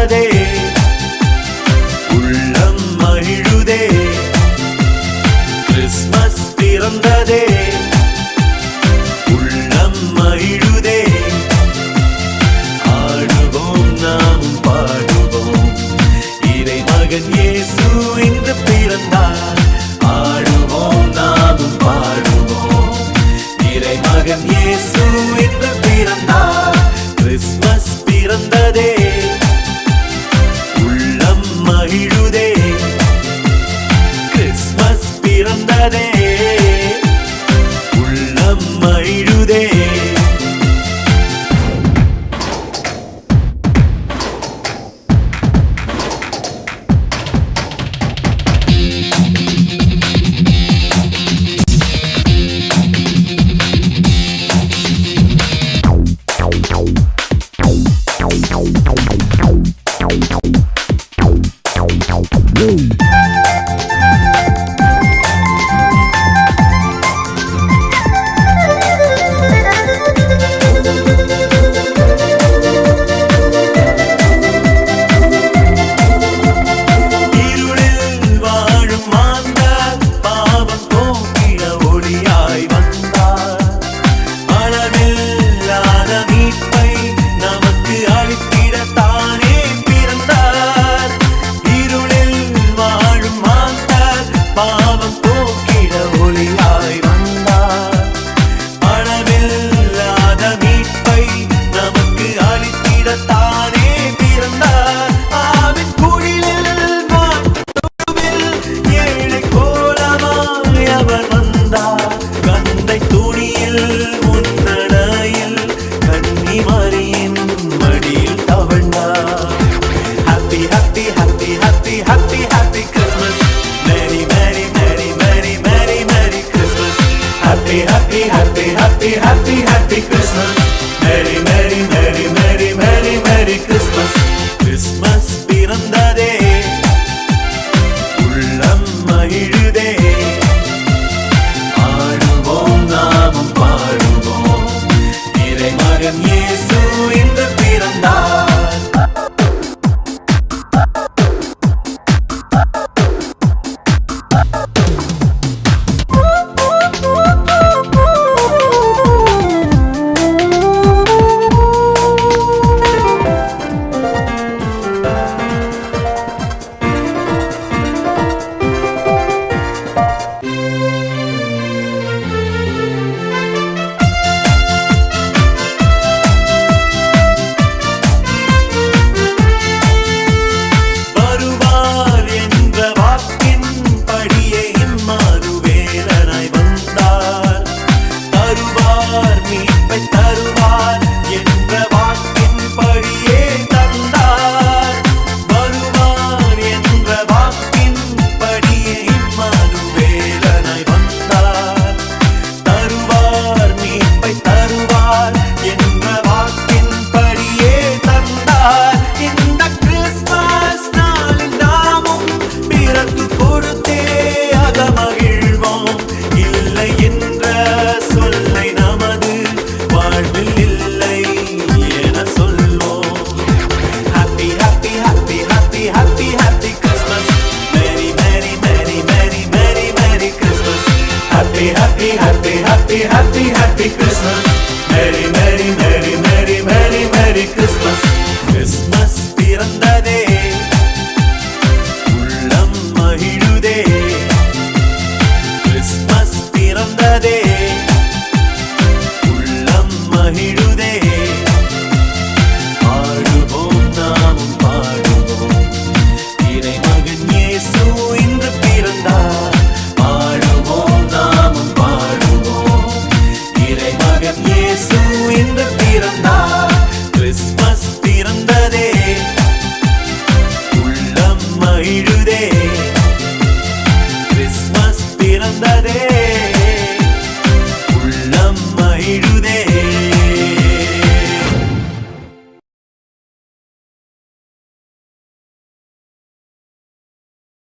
பிறந்ததே உள்ளம் மகிழுதே கிறிஸ்மஸ் பிறந்ததே உள்ளம் மகிழுதே ஆடுவோம் நாம் பாடுவோம் இறை மகன் இயேசு இன்று பிறந்தார் ஆடுவோம் நாமும் பாடுவோம் இறை மகன் இயேசு இன்று பிறந்தார் கிறிஸ்மஸ் பிறந்ததே உள்ளம் மகிழுதே கிறிஸ்மஸ் பிறந்ததே உள்ளம் மகிழுதே Happy Christmas. Merry, merry, merry, merry, merry, merry Christmas. Christmas பிறந்ததே உள்ளம் மகிழுதே ஆடுவோம் நாமும் பாடுவோம் இறை மகன் இயேசு இன்று பிறந்தார் Happy Christmas. Merry, merry, merry, merry, merry, merry Christmas. Christmas பிறந்ததே உள்ளம் மகிழுதே கிறிஸ்மஸ் பிறந்ததே உள்ளம் மகிழுதே ஆடுவோம் நாமும் பாடுவோம் இறை மகன் இயேசு இன்று பிறந்தார் ஆடுவோம் நாமும் பாடுவோம் இறை மகன் இயேசு இன்று பிறந்தார் கிறிஸ்மஸ் பிறந்ததே உள்ளம் மகிழு